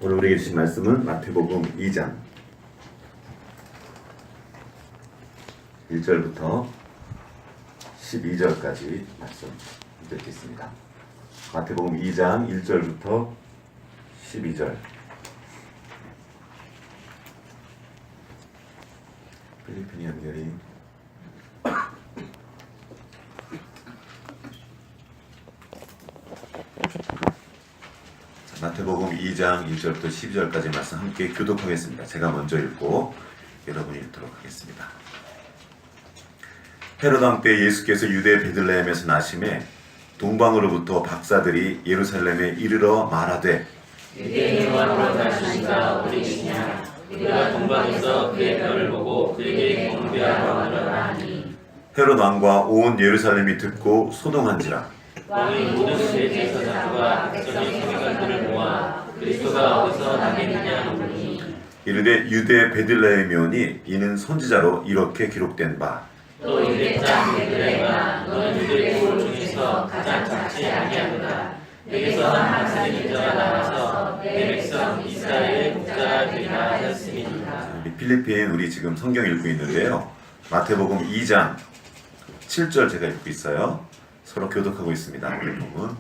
오늘 우리에게 주신 말씀은 마태복음 2장 1절부터 12절까지 말씀 읽겠습니다. 마태복음 2장 1절부터 12절. 필리핀 연결이 마태복음 2장 1절부터 12절까지 말씀 함께 교독하겠습니다. 제가 먼저 읽고 여러분이 읽도록 하겠습니다. 헤롯 왕 때 예수께서 유대 베들레헴에서 나심에 동방으로부터 박사들이 예루살렘에 이르러 말하되 유대인 왕으로 나시니까 어디시냐? 우리가 동방에서 그의 별을 보고 그에게 경배하러 가려라 하니 헤롯 왕과 온 예루살렘이 듣고 소동한지라. 왕이 모든 대제사장과 백성의 서기관들을 모아 그리스도가 어디서 나겠느냐 하니 이르되 유대 베들레헴이오니 이는 선지자로 이렇게 기록된 바 또 유대 땅 베들레헴아 너는 유대 골 중에서 가장 작지 아니하도다. 내게서 한 선지자가 나와서 내 백성 이스라엘의 목자가 되리라 하였음이니라. 우리 필리핀 우리 지금 성경 읽고 있는데요. 마태복음 2장 7절 제가 읽고 있어요. 서로 교독하고 있습니다. 우리 부분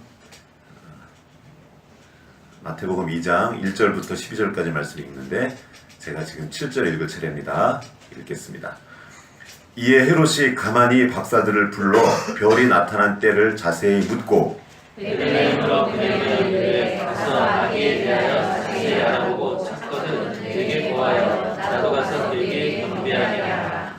마태복음 2장 1절부터 12절까지 말씀 읽는데 제가 지금 7절 읽을 차례입니다. 읽겠습니다. 이에 헤롯이 가만히 박사들을 불러 별이 나타난 때를 자세히 묻고 베들레헴으로 그에게 이르되 가서 아기에 대하여 자세히 알아보고 찾거든 되게 보아여 나도 가서 그에게 경배하게 하라.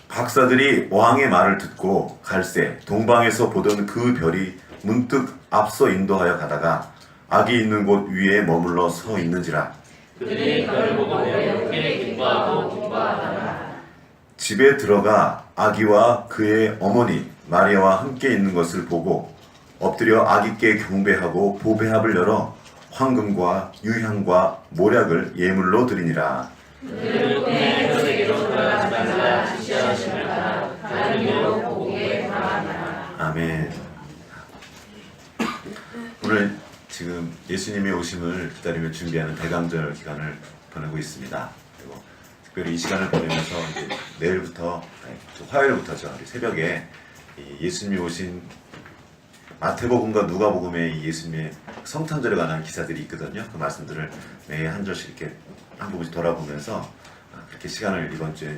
박사들이 왕의 말을 듣고 갈새 동방에서 보던 그 별이 문득 앞서 인도하여 가다가 아기 있는 곳 위에 머물러 서 있는지라. 그들이 별을 보고 매우게 기뻐하고 기뻐하더라. 집에 들어가 아기와 그의 어머니 마리아와 함께 있는 것을 보고 엎드려 아기께 경배하고 보배합을 열어 황금과 유향과 모략을 예물로 드리니라. 그들을 통해 헤롯에게로 돌아가지 말라 지시하심을 따라 다른 이로 보게 바라니라. 아멘. 오늘 지금 예수님의 오심을 기다리며 준비하는 대강절 기간을 보내고 있습니다. 그리고 특별히 이 시간을 보내면서 이제 내일부터 화요일부터죠. 우리 새벽에 이 예수님이 오신 마태복음과 누가복음의 이 예수님의 성탄절에 관한 기사들이 있거든요. 그 말씀들을 매일 한 절씩 이렇게 한 부분씩 돌아보면서 그렇게 시간을 이번 주에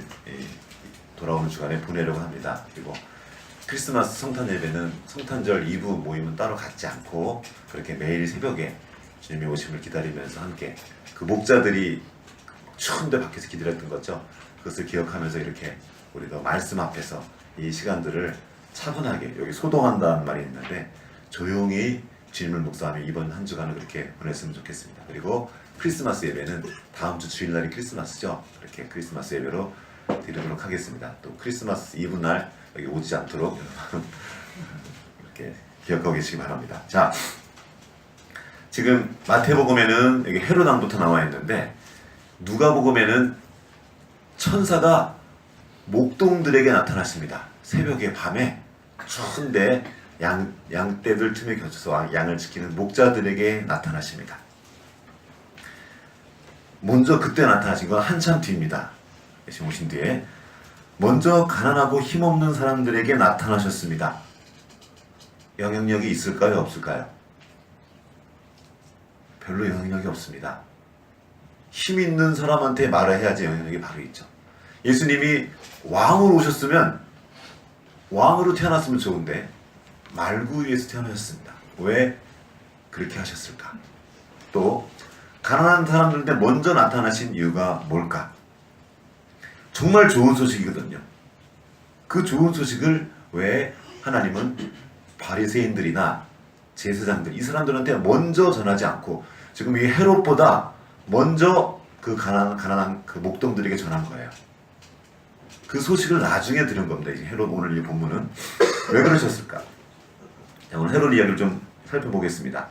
돌아오는 주간에 보내려고 합니다. 그리고 크리스마스 성탄 예배는 성탄절 2부 모임은 따로 갖지 않고 그렇게 매일 새벽에 주님의 오심을 기다리면서 함께 그 목자들이 추운데 밖에서 기다렸던 거죠. 그것을 기억하면서 이렇게 우리도 말씀 앞에서 이 시간들을 차분하게 여기 소동한다는 말이 있는데 조용히 주님을 묵상하며 이번 한 주간을 그렇게 보냈으면 좋겠습니다. 그리고 크리스마스 예배는 다음 주 주일날이 크리스마스죠. 그렇게 크리스마스 예배로 드리도록 하겠습니다. 또 크리스마스 이브 날 여기 오지 않도록 여러분 이렇게 기억하고 계시기 바랍니다. 자, 지금 마태복음에는 여기 헤롯 왕부터 나와 있는데 누가복음에는 천사가 목동들에게 나타났습니다. 새벽에 밤에 추운데 양떼들 틈에 겹쳐서 양을 지키는 목자들에게 나타나십니다. 먼저 그때 나타나신 건 한참 뒤입니다. 예수님 오신 뒤에 먼저 가난하고 힘없는 사람들에게 나타나셨습니다. 영향력이 있을까요? 없을까요? 별로 영향력이 없습니다. 힘 있는 사람한테 말을 해야지 영향력이 바로 있죠. 예수님이 왕으로 오셨으면 왕으로 태어났으면 좋은데 말구유에서 태어나셨습니다. 왜 그렇게 하셨을까? 또 가난한 사람들한테 먼저 나타나신 이유가 뭘까? 정말 좋은 소식이거든요. 그 좋은 소식을 왜 하나님은 바리새인들이나 제사장들 이 사람들한테 먼저 전하지 않고 지금 이 헤롯보다 먼저 그 가난한 그 목동들에게 전한 거예요. 그 소식을 나중에 들은 겁니다. 이 헤롯 오늘 이 본문은 왜 그러셨을까? 자, 오늘 헤롯 이야기를 좀 살펴보겠습니다.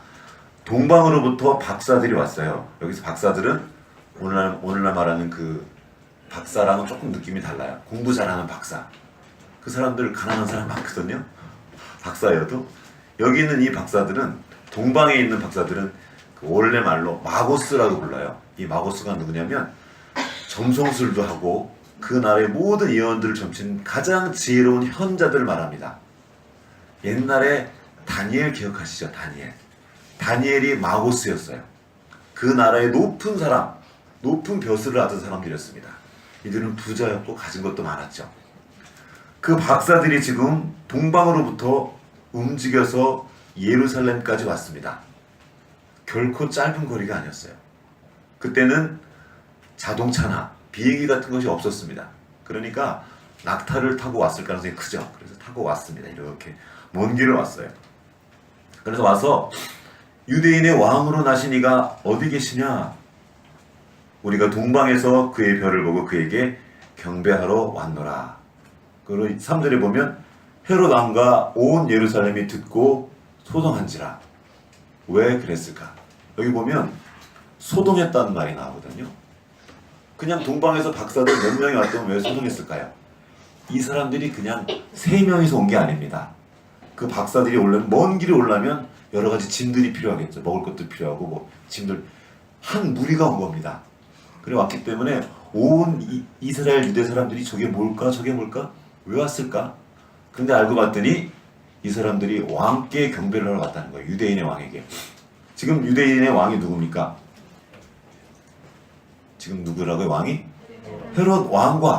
동방으로부터 박사들이 왔어요. 여기서 박사들은 오늘날 말하는 그 박사랑은 조금 느낌이 달라요. 공부 잘하는 박사. 그 사람들 가난한 사람 많거든요. 박사여도 여기 있는 이 박사들은 동방에 있는 박사들은 그 원래 말로 마고스라고 불러요. 이 마고스가 누구냐면 점성술도 하고 그 나라의 모든 예언들을 점친 가장 지혜로운 현자들을 말합니다. 옛날에 다니엘 기억하시죠? 다니엘이 마고스였어요. 그 나라의 높은 사람, 높은 벼슬을 하던 사람들이었습니다. 이들은 부자였고 가진 것도 많았죠. 그 박사들이 지금 동방으로부터 움직여서 예루살렘까지 왔습니다. 결코 짧은 거리가 아니었어요. 그때는 자동차나 비행기 같은 것이 없었습니다. 그러니까 낙타를 타고 왔을 가능성이 크죠. 그래서 타고 왔습니다. 이렇게 먼 길을 왔어요. 그래서 와서 유대인의 왕으로 나신 이가 어디 계시냐? 우리가 동방에서 그의 별을 보고 그에게 경배하러 왔노라. 그리고 3절에 보면 헤롯 왕과 온 예루살렘이 듣고 소동한지라. 왜 그랬을까? 여기 보면 소동했다는 말이 나오거든요. 그냥 동방에서 박사들 몇 명이 왔다면 왜 소동했을까요? 이 사람들이 그냥 3명이서 온 게 아닙니다. 그 박사들이 오려면, 먼 길이 오려면 여러 가지 짐들이 필요하겠죠. 먹을 것도 필요하고 뭐 짐들, 한 무리가 온 겁니다. 그래 왔기 때문에 온 이스라엘 유대 사람들이 저게 뭘까 저게 뭘까 왜 왔을까? 근데 알고 봤더니 이 사람들이 왕께 경배를 하러 왔다는 거예요. 유대인의 왕에게. 지금 유대인의 왕이 누굽니까? 지금 누구라고요? 왕이? 헤롯 왕과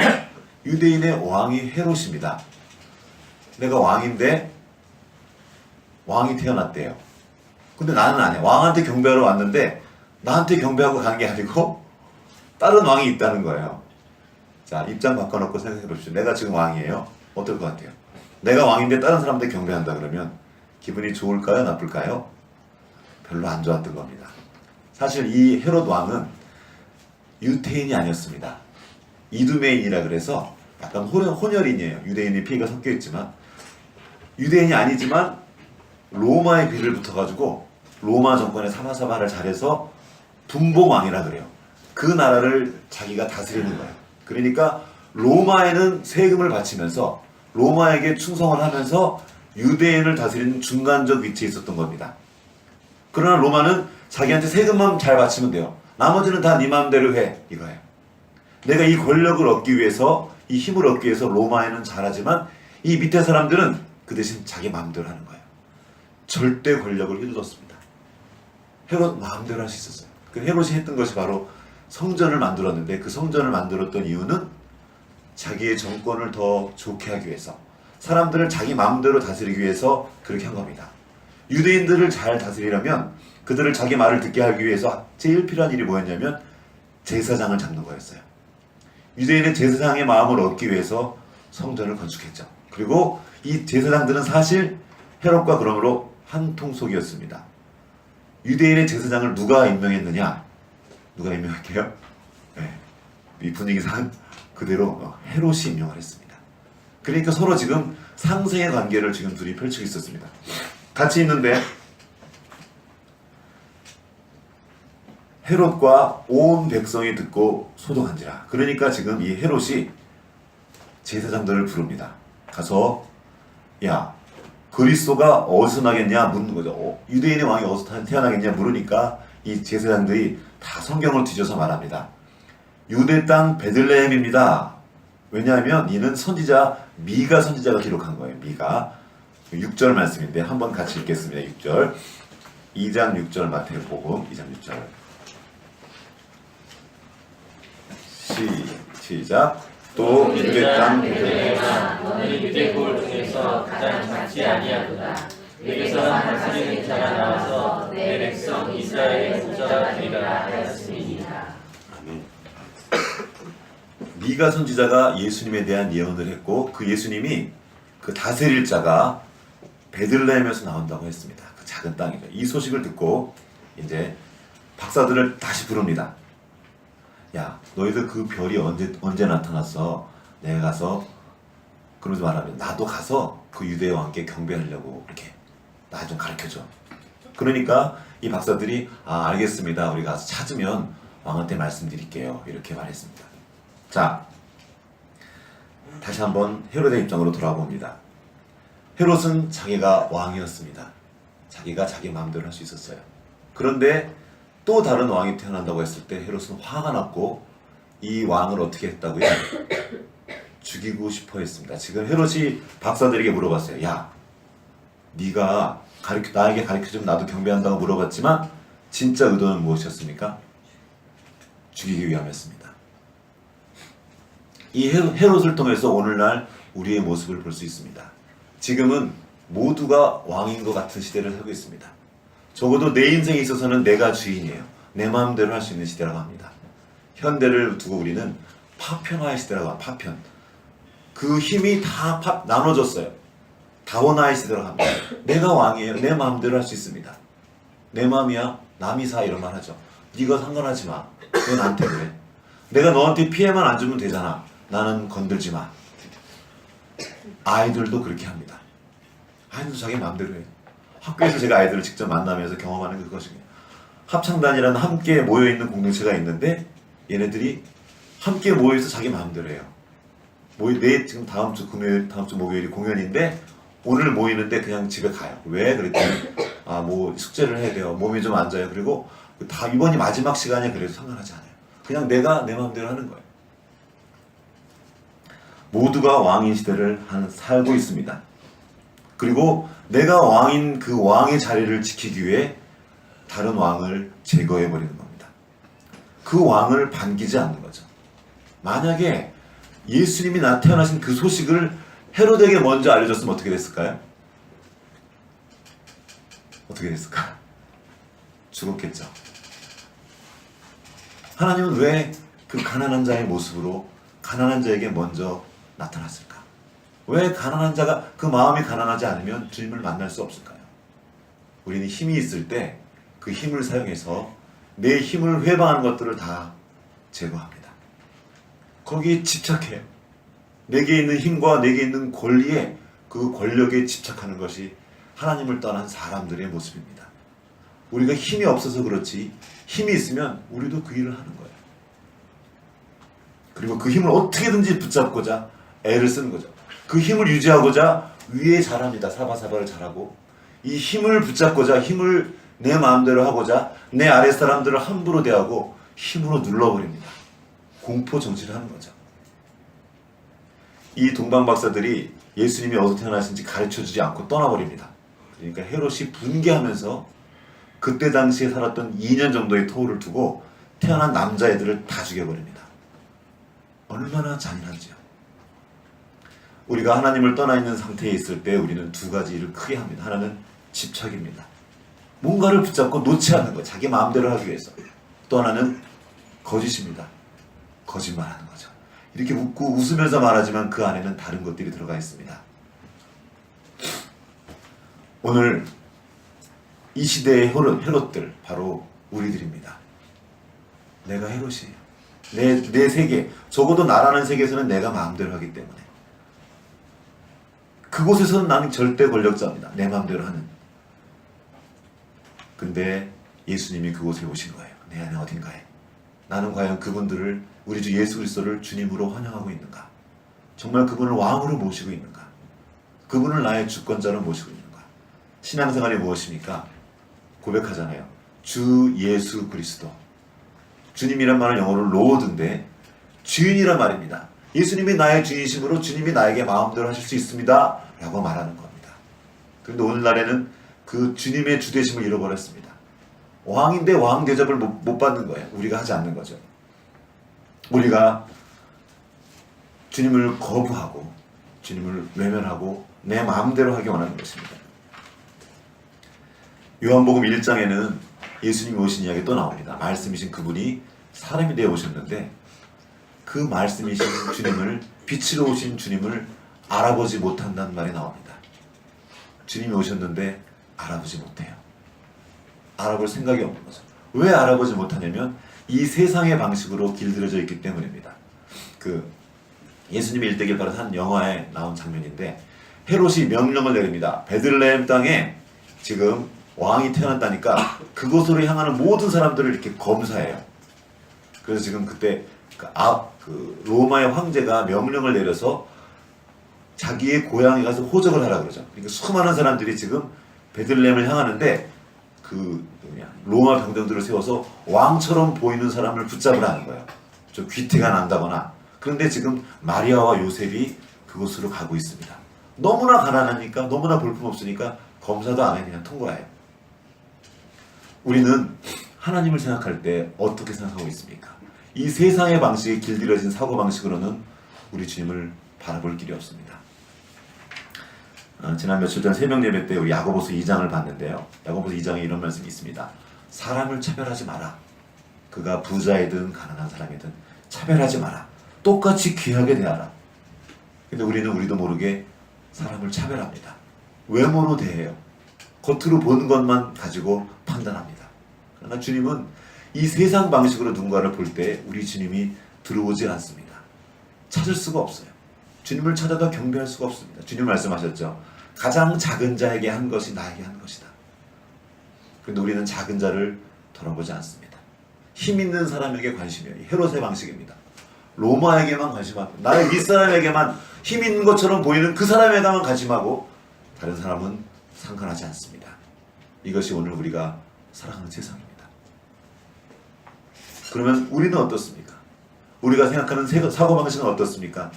유대인의 왕이 헤롯입니다. 내가 왕인데 왕이 태어났대요. 근데 나는 아니야. 왕한테 경배하러 왔는데 나한테 경배하고 간 게 아니고 다른 왕이 있다는 거예요. 자, 입장 바꿔놓고 생각해 봅시다. 내가 지금 왕이에요. 어떨 것 같아요? 내가 왕인데 다른 사람한테 경배한다 그러면 기분이 좋을까요? 나쁠까요? 별로 안 좋았던 겁니다. 사실 이 헤롯 왕은 유태인이 아니었습니다. 이두메인이라 그래서 약간 혼혈인이에요. 유대인의 피해가 섞여 있지만 유대인이 아니지만 로마의 비를 붙어가지고 로마 정권의 사바사바를 잘해서 분봉왕이라 그래요. 그 나라를 자기가 다스리는 거예요. 그러니까 로마에는 세금을 바치면서 로마에게 충성을 하면서 유대인을 다스리는 중간적 위치에 있었던 겁니다. 그러나 로마는 자기한테 세금만 잘 바치면 돼요. 나머지는 다 네 마음대로 해 이거예요. 내가 이 권력을 얻기 위해서 이 힘을 얻기 위해서 로마에는 잘하지만 이 밑에 사람들은 그 대신 자기 마음대로 하는 거예요. 절대 권력을 휘둘렀습니다. 헤롯 마음대로 할 수 있었어요. 그 헤롯이 했던 것이 바로 성전을 만들었는데 그 성전을 만들었던 이유는 자기의 정권을 더 좋게 하기 위해서 사람들을 자기 마음대로 다스리기 위해서 그렇게 한 겁니다. 유대인들을 잘 다스리려면 그들을 자기 말을 듣게 하기 위해서 제일 필요한 일이 뭐였냐면 제사장을 잡는 거였어요. 유대인의 제사장의 마음을 얻기 위해서 성전을 건축했죠. 그리고 이 제사장들은 사실 헤롯과 그러므로 한 통속이었습니다. 유대인의 제사장을 누가 임명했느냐? 누가 임명할게요? 네. 이 분위기상 그대로 헤롯이 임명을 했습니다. 그러니까 서로 지금 상생의 관계를 지금 둘이 펼치고 있었습니다. 같이 있는데 헤롯과 온 백성이 듣고 소동한지라. 그러니까 지금 이 헤롯이 제사장들을 부릅니다. 가서 야 그리스도가 어디서 나겠냐 묻는 거죠. 유대인의 왕이 어디서 태어나겠냐 물으니까 이 제사장들이 다 성경을 뒤져서 말합니다. 유대 땅 베들레헴입니다. 왜냐하면 이는 선지자 미가 선지자가 기록한 거예요. 미가 6절 말씀인데 한번 같이 읽겠습니다. 6절 2장 6절 마태복음 2장 6절 시작. 또 유대 땅 베들레헴아 너는 유대 골 중에서 가장 작지 아니하도다. 내게서 한 사람이 자라 나와서 내 백성 이스라엘의 목자가 되리라 하였음이니라. 아멘. 미가 선지자가 예수님에 대한 예언을 했고 그 예수님이 그 다스릴 자가 베들레헴에서 나온다고 했습니다. 그 작은 땅이죠. 이 소식을 듣고 이제 박사들을 다시 부릅니다. 야, 너희들 그 별이 언제 나타났어? 내가 가서 그러지 말하면 나도 가서 그 유대 왕께 경배하려고 이렇게 나 좀 가르쳐줘. 그러니까 이 박사들이 알겠습니다. 우리 가서 찾으면 왕한테 말씀드릴게요. 이렇게 말했습니다. 자, 다시 한번 헤롯의 입장으로 돌아봅니다. 헤롯은 자기가 왕이었습니다. 자기가 자기 마음대로 할 수 있었어요. 그런데 또 다른 왕이 태어난다고 했을 때 헤롯은 화가 났고 이 왕을 어떻게 했다고요? 죽이고 싶어 했습니다. 지금 헤롯이 박사들에게 물어봤어요. 야, 네가 나에게 가르쳐주면 나도 경배한다고 물어봤지만 진짜 의도는 무엇이었습니까? 죽이기 위함이었습니다. 이 헤롯을 통해서 오늘날 우리의 모습을 볼 수 있습니다. 지금은 모두가 왕인 것 같은 시대를 살고 있습니다. 적어도 내 인생에 있어서는 내가 주인이에요. 내 마음대로 할 수 있는 시대라고 합니다. 현대를 두고 우리는 파편화의 시대라고 합니다. 파편. 그 힘이 다 나눠졌어요. 다원화의 시대라고 합니다. 내가 왕이에요. 내 마음대로 할 수 있습니다. 내 마음이야. 남이 사 이런 말 하죠. 네가 상관하지 마. 왜 나한테 그래? 내가 너한테 피해만 안 주면 되잖아. 나는 건들지 마. 아이들도 그렇게 합니다. 아이들도 자기 마음대로 해요. 학교에서 제가 아이들을 직접 만나면서 경험하는 게 그것입니다. 합창단이라는 함께 모여있는 공동체가 있는데 얘네들이 함께 모여서 자기 마음대로 해요. 지금 다음 주 목요일이 공연인데 오늘 모이는데 그냥 집에 가요. 왜? 그랬더니 뭐 숙제를 해야 돼요. 몸이 좀 안 좋아요. 그리고 다 이번이 마지막 시간이야. 그래도 상관하지 않아요. 그냥 내가 내 마음대로 하는 거예요. 모두가 왕인 시대를 살고 있습니다. 그리고 내가 왕인 그 왕의 자리를 지키기 위해 다른 왕을 제거해버리는 겁니다. 그 왕을 반기지 않는 거죠. 만약에 예수님이 태어나신 그 소식을 헤롯에게 먼저 알려줬으면 어떻게 됐을까요? 어떻게 됐을까? 죽었겠죠. 하나님은 왜 그 가난한 자의 모습으로 가난한 자에게 먼저 나타났을까? 왜 가난한 자가 그 마음이 가난하지 않으면 주님을 만날 수 없을까요? 우리는 힘이 있을 때 그 힘을 사용해서 내 힘을 회방하는 것들을 다 제거합니다. 거기에 집착해요. 내게 있는 힘과 내게 있는 권리에 그 권력에 집착하는 것이 하나님을 떠난 사람들의 모습입니다. 우리가 힘이 없어서 그렇지 힘이 있으면 우리도 그 일을 하는 거예요. 그리고 그 힘을 어떻게든지 붙잡고자 애를 쓰는 거죠. 그 힘을 유지하고자 위에 잘합니다. 사바사바를 잘하고 이 힘을 붙잡고자 힘을 내 마음대로 하고자 내 아래 사람들을 함부로 대하고 힘으로 눌러버립니다. 공포 정치를 하는 거죠. 이 동방 박사들이 예수님이 어디서 태어나신지 가르쳐주지 않고 떠나버립니다. 그러니까 헤롯이 분개하면서 그때 당시에 살았던 2년 정도의 토를 두고 태어난 남자애들을 다 죽여버립니다. 얼마나 잔인한지요. 우리가 하나님을 떠나 있는 상태에 있을 때 우리는 두 가지 일을 크게 합니다. 하나는 집착입니다. 뭔가를 붙잡고 놓지 않는 것, 자기 마음대로 하기 위해서. 또 하나는 거짓입니다. 거짓말하는 거죠. 이렇게 웃고 웃으면서 말하지만 그 안에는 다른 것들이 들어가 있습니다. 오늘 이 시대의 헤롯들 바로 우리들입니다. 내가 헤롯이에요. 내 세계, 적어도 나라는 세계에서는 내가 마음대로 하기 때문에 그곳에서는 나는 절대 권력자입니다. 내 마음대로 하는. 근데 예수님이 그곳에 오신 거예요. 내 안에 어딘가에. 나는 과연 그분들을, 우리 주 예수 그리스도를 주님으로 환영하고 있는가? 정말 그분을 왕으로 모시고 있는가? 그분을 나의 주권자로 모시고 있는가? 신앙생활이 무엇입니까? 고백하잖아요. 주 예수 그리스도. 주님이란 말은 영어로 로드인데 주인이란 말입니다. 예수님이 나의 주인이심으로 주님이 나에게 마음대로 하실 수 있습니다 라고 말하는 겁니다. 그런데 오늘날에는 그 주님의 주되심을 잃어버렸습니다. 왕인데 왕 대접을 못 받는 거예요. 우리가 하지 않는 거죠. 우리가 주님을 거부하고 주님을 외면하고 내 마음대로 하기 원하는 것입니다. 요한복음 1장에는 예수님이 오신 이야기 또 나옵니다. 말씀이신 그분이 사람이 되어 오셨는데 그 말씀이신 주님을, 빛으로 오신 주님을 알아보지 못한다는 말이 나옵니다. 주님이 오셨는데 알아보지 못해요. 알아볼 생각이 없는 거죠. 왜 알아보지 못하냐면 이 세상의 방식으로 길들여져 있기 때문입니다. 예수님의 일대기를 한 영화에 나온 장면인데 헤롯이 명령을 내립니다. 베들레헴 땅에 지금 왕이 태어났다니까 그곳으로 향하는 모든 사람들을 이렇게 검사해요. 그래서 지금 그때 로마의 황제가 명령을 내려서 자기의 고향에 가서 호적을 하라 그러죠. 그러니까 수많은 사람들이 지금 베들레헴을 향하는데 그 방식이냐? 로마 병정들을 세워서 왕처럼 보이는 사람을 붙잡으라는 거예요. 좀 귀태가 난다거나. 그런데 지금 마리아와 요셉이 그곳으로 가고 있습니다. 너무나 가난하니까, 너무나 볼품없으니까 검사도 안 해 그냥 통과해요. 우리는 하나님을 생각할 때 어떻게 생각하고 있습니까? 이 세상의 방식에 길들여진 사고방식으로는 우리 주님을 바라볼 길이 없습니다. 지난 며칠 전 새벽 예배 때 우리 야고보서 2장을 봤는데요. 야고보서 2장에 이런 말씀이 있습니다. 사람을 차별하지 마라. 그가 부자이든 가난한 사람이든 차별하지 마라. 똑같이 귀하게 대하라. 근데 우리도 모르게 사람을 차별합니다. 외모로 대해요. 겉으로 보는 것만 가지고 판단합니다. 그러나 주님은 이 세상 방식으로 누군가를 볼 때 우리 주님이 들어오지 않습니다. 찾을 수가 없어요. 주님을 찾아도 경배할 수가 없습니다. 주님 말씀하셨죠. 가장 작은 자에게 한 것이 나에게 한 것이다. 그런데 우리는 작은 자를 돌아보지 않습니다. 힘 있는 사람에게 관심이에요. 헤롯의 방식입니다. 로마에게만 관심하고 나의 윗사람에게만 힘 있는 것처럼 보이는 그 사람에게만 관심하고 다른 사람은 상관하지 않습니다. 이것이 오늘 우리가 살아가는 세상입니다. 그러면 우리는 어떻습니까? 우리가 생각하는 사고방식은 어떻습니까?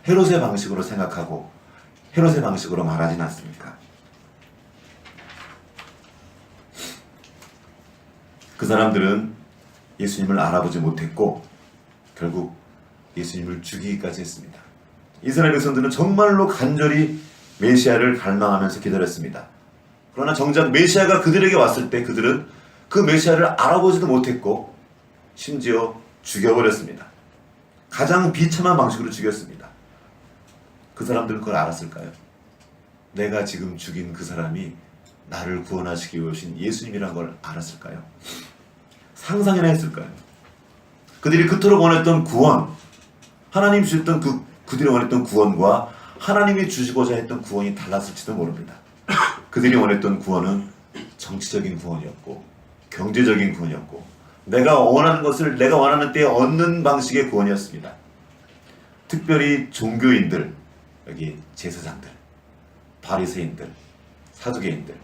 헤롯의 방식으로 생각하고 헤롯의 방식으로 말하진 않습니까? 그 사람들은 예수님을 알아보지 못했고 결국 예수님을 죽이기까지 했습니다. 이스라엘 백성들은 정말로 간절히 메시아를 갈망하면서 기다렸습니다. 그러나 정작 메시아가 그들에게 왔을 때 그들은 그 메시아를 알아보지도 못했고 심지어 죽여버렸습니다. 가장 비참한 방식으로 죽였습니다. 그 사람들은 그걸 알았을까요? 내가 지금 죽인 그 사람이 나를 구원하시기 위해 오신 예수님이라는 걸 알았을까요? 상상이나 했을까요? 그들이 그토록 원했던 구원, 하나님 주셨던 그들이 원했던 구원과 하나님이 주시고자 했던 구원이 달랐을지도 모릅니다. 그들이 원했던 구원은 정치적인 구원이었고 경제적인 구원이었고 내가 원하는 것을 내가 원하는 때에 얻는 방식의 구원이었습니다. 특별히 종교인들, 여기 제사장들, 바리새인들, 사두개인들,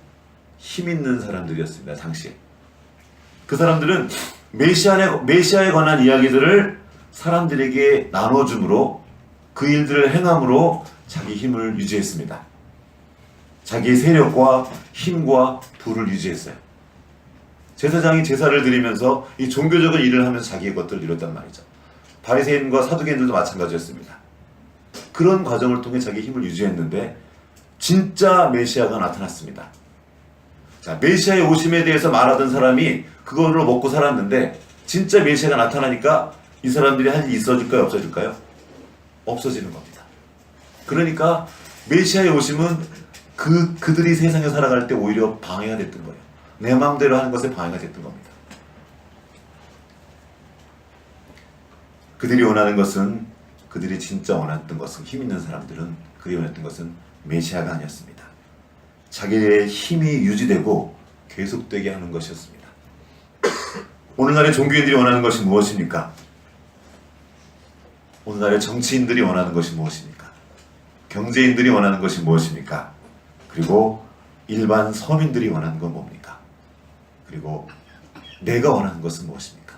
힘 있는 사람들이었습니다. 당시에. 그 사람들은 메시아에 관한 이야기들을 사람들에게 나눠줌으로 그 일들을 행함으로 자기 힘을 유지했습니다. 자기의 세력과 힘과 부를 유지했어요. 제사장이 제사를 드리면서 이 종교적인 일을 하면서 자기의 것들을 이뤘단 말이죠. 바리새인과 사두개인들도 마찬가지였습니다. 그런 과정을 통해 자기 힘을 유지했는데 진짜 메시아가 나타났습니다. 자, 메시아의 오심에 대해서 말하던 사람이 그걸로 먹고 살았는데 진짜 메시아가 나타나니까 이 사람들이 할 일이 있어질까요? 없어질까요? 없어지는 겁니다. 그러니까 메시아의 오심은 그들이 세상에 살아갈 때 오히려 방해가 됐던 거예요. 내 마음대로 하는 것에 방해가 됐던 겁니다. 그들이 원하는 것은 그들이 진짜 원했던 것은 힘 있는 사람들은 그들이 원했던 것은 메시아가 아니었습니다. 자기의 힘이 유지되고 계속되게 하는 것이었습니다. 오늘날의 종교인들이 원하는 것이 무엇입니까? 오늘날의 정치인들이 원하는 것이 무엇입니까? 경제인들이 원하는 것이 무엇입니까? 그리고 일반 서민들이 원하는 건 뭡니까? 그리고 내가 원하는 것은 무엇입니까?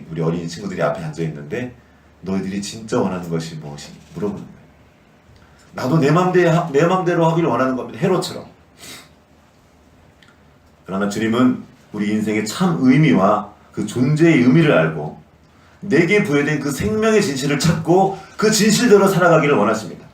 우리 어린이 친구들이 앞에 앉아 있는데 너희들이 진짜 원하는 것이 무엇이니? 물어보는 거예요. 나도 내 맘대로 하기를 원하는 겁니다. 헤롯처럼. 그러나 주님은 우리 인생의 참 의미와 그 존재의 의미를 알고 내게 부여된 그 생명의 진실을 찾고 그 진실대로 살아가기를 원하십니다.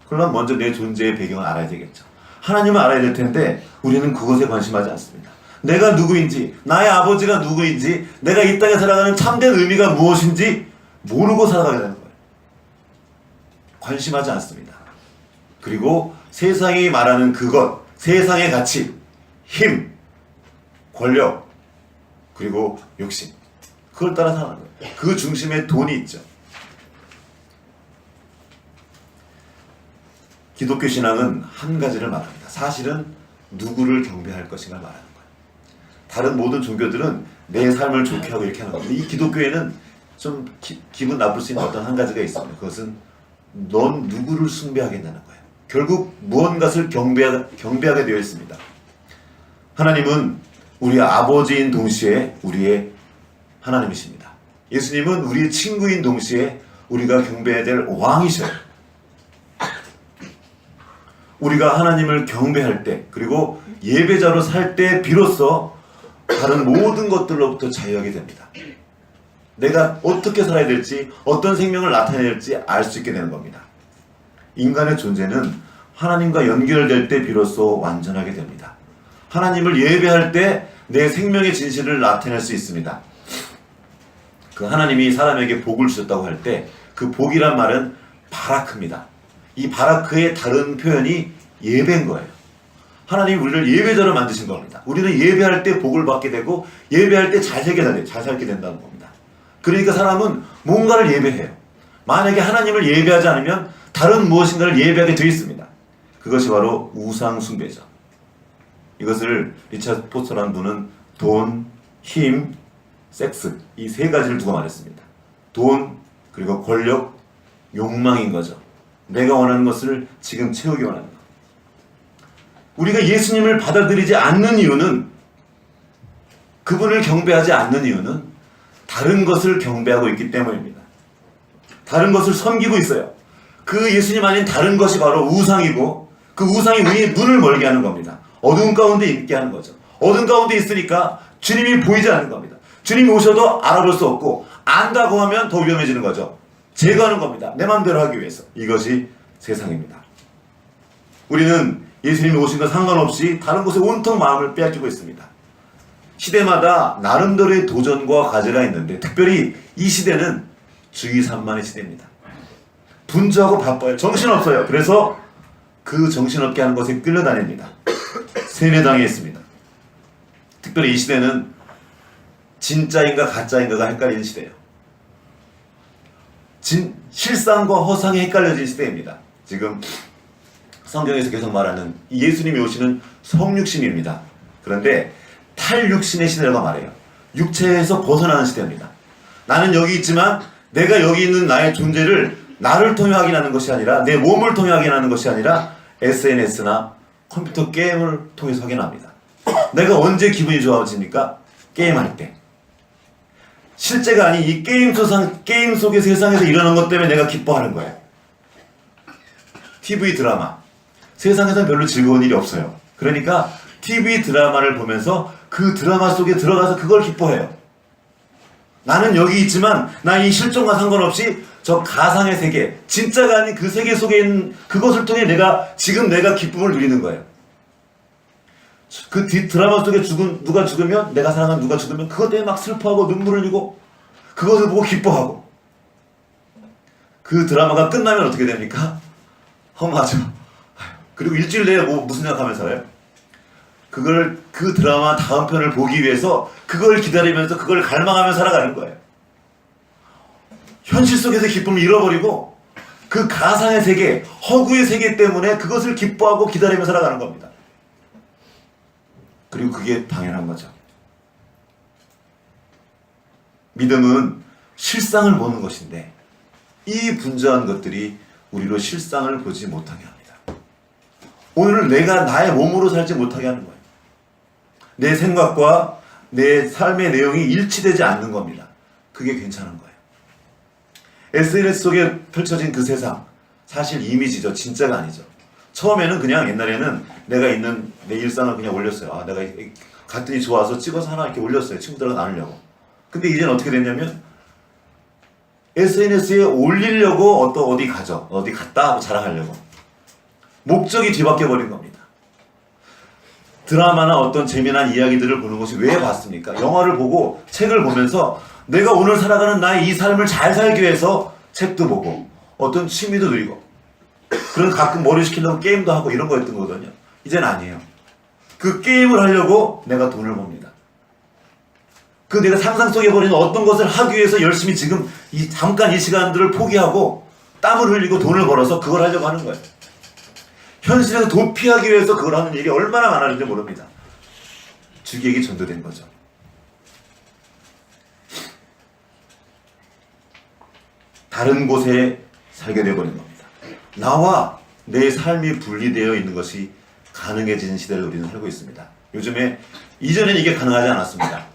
그러면 먼저 내 존재의 배경을 알아야 되겠죠. 하나님을 알아야 될 텐데 우리는 그것에 관심하지 않습니다. 내가 누구인지, 나의 아버지가 누구인지, 내가 이 땅에 살아가는 참된 의미가 무엇인지 모르고 살아가게 되는 거예요. 관심하지 않습니다. 그리고 세상이 말하는 그것, 세상의 가치, 힘, 권력, 그리고 욕심, 그걸 따라 사는 거예요. 그 중심에 돈이 있죠. 기독교 신앙은 한 가지를 말합니다. 사실은 누구를 경배할 것인가를 말하는 거예요. 다른 모든 종교들은 내 삶을 좋게 하고 이렇게 하는 겁니다. 이 기독교에는 좀 기분 나쁠 수 있는 어떤 한 가지가 있습니다. 그것은 넌 누구를 숭배하겠다는 거예요. 결국 무언가를 경배하게 되어 있습니다. 하나님은 우리의 아버지인 동시에 우리의 하나님이십니다. 예수님은 우리의 친구인 동시에 우리가 경배해야 될 왕이셔요. 우리가 하나님을 경배할 때, 그리고 예배자로 살 때 비로소 다른 모든 것들로부터 자유하게 됩니다. 내가 어떻게 살아야 될지, 어떤 생명을 나타내야 될지 알 수 있게 되는 겁니다. 인간의 존재는 하나님과 연결될 때 비로소 완전하게 됩니다. 하나님을 예배할 때 내 생명의 진실을 나타낼 수 있습니다. 그 하나님이 사람에게 복을 주셨다고 할 때 그 복이란 말은 바라크입니다. 이 바라크의 다른 표현이 예배인 거예요. 하나님이 우리를 예배자로 만드신 겁니다. 우리는 예배할 때 복을 받게 되고 예배할 때 잘 살게 된다는 겁니다. 그러니까 사람은 뭔가를 예배해요. 만약에 하나님을 예배하지 않으면 다른 무엇인가를 예배하게 되어 있습니다. 그것이 바로 우상 숭배죠. 이것을 리차드 포스터라는 분은 돈, 힘, 섹스 이 세 가지를 두고 말했습니다. 돈, 그리고 권력, 욕망인 거죠. 내가 원하는 것을 지금 채우기 원하는 것. 우리가 예수님을 받아들이지 않는 이유는, 그분을 경배하지 않는 이유는 다른 것을 경배하고 있기 때문입니다. 다른 것을 섬기고 있어요. 그 예수님 아닌 다른 것이 바로 우상이고, 그 우상이 우리의 눈을 멀게 하는 겁니다. 어두운 가운데 있게 하는 거죠. 어두운 가운데 있으니까 주님이 보이지 않는 겁니다. 주님이 오셔도 알아볼 수 없고, 안다고 하면 더 위험해지는 거죠. 제거하는 겁니다. 내 마음대로 하기 위해서. 이것이 세상입니다. 우리는 예수님이 오신 것 상관없이 다른 곳에 온통 마음을 빼앗기고 있습니다. 시대마다 나름대로의 도전과 과제가 있는데, 특별히 이 시대는 주의산만의 시대입니다. 분주하고 바빠요. 정신없어요. 그래서 그 정신없게 하는 것에 끌려다닙니다. 세뇌당해 있습니다. 특별히 이 시대는 진짜인가 가짜인가가 헷갈리는 시대예요. 실상과 허상이 헷갈려진 시대입니다. 지금 성경에서 계속 말하는 예수님이 오시는 성육신입니다. 그런데 탈육신의 시대라고 말해요. 육체에서 벗어나는 시대입니다. 나는 여기 있지만 내가 여기 있는 나의 존재를 나를 통해 확인하는 것이 아니라, 내 몸을 통해 확인하는 것이 아니라 SNS나 컴퓨터 게임을 통해서 확인합니다. 내가 언제 기분이 좋아집니까? 게임할 때. 실제가 아닌 이 게임 속의 세상에서 일어난 것 때문에 내가 기뻐하는 거예요. TV 드라마. 세상에서는 별로 즐거운 일이 없어요. 그러니까 TV 드라마를 보면서 그 드라마 속에 들어가서 그걸 기뻐해요. 나는 여기 있지만 나 이 실존과 상관없이 저 가상의 세계, 진짜가 아닌 그 세계 속에 있는 그것을 통해 지금 내가 기쁨을 누리는 거예요. 그 드라마 속에 누가 죽으면, 내가 사랑하는 누가 죽으면 그것 때문에 막 슬퍼하고 눈물을 흘리고 그것을 보고 기뻐하고, 그 드라마가 끝나면 어떻게 됩니까? 허무하죠. 그리고 일주일 내에 무슨 생각하면서 살아요? 그 드라마 다음 편을 보기 위해서 그걸 기다리면서 그걸 갈망하며 살아가는 거예요. 현실 속에서 기쁨을 잃어버리고 그 가상의 세계, 허구의 세계 때문에 그것을 기뻐하고 기다리며 살아가는 겁니다. 그리고 그게 당연한 거죠. 믿음은 실상을 보는 것인데, 이 분주한 것들이 우리로 실상을 보지 못하게 합니다. 오늘 내가 나의 몸으로 살지 못하게 하는 거예요. 내 생각과 내 삶의 내용이 일치되지 않는 겁니다. 그게 괜찮은 거예요. SNS 속에 펼쳐진 그 세상, 사실 이미지죠. 진짜가 아니죠. 처음에는 그냥, 옛날에는 내가 있는 내 일상을 그냥 올렸어요. 내가 갔더니 좋아서 찍어서 하나 이렇게 올렸어요. 친구들과 나누려고. 근데 이제는 어떻게 됐냐면, SNS에 올리려고 어디 갔다 하고 자랑하려고. 목적이 뒤바뀌어 버린 겁니다. 드라마나 어떤 재미난 이야기들을 보는 것이 왜 봤습니까? 영화를 보고 책을 보면서 내가 오늘 살아가는 나의 이 삶을 잘 살기 위해서 책도 보고 어떤 취미도 누리고, 그런 가끔 머리 식히려고 게임도 하고 이런 거였던 거거든요. 이젠 아니에요. 그 게임을 하려고 내가 돈을 법니다. 그 내가 상상 속에 버리는 어떤 것을 하기 위해서 열심히 지금 잠깐 이 시간들을 포기하고 땀을 흘리고 돈을 벌어서 그걸 하려고 하는 거예요. 현실에서 도피하기 위해서 그걸 하는 일이 얼마나 많았는지 모릅니다. 주객이 전도된 거죠. 다른 곳에 살게 되어버린 겁니다. 나와 내 삶이 분리되어 있는 것이 가능해지는 시대를 우리는 살고 있습니다. 요즘에 이전엔 이게 가능하지 않았습니다.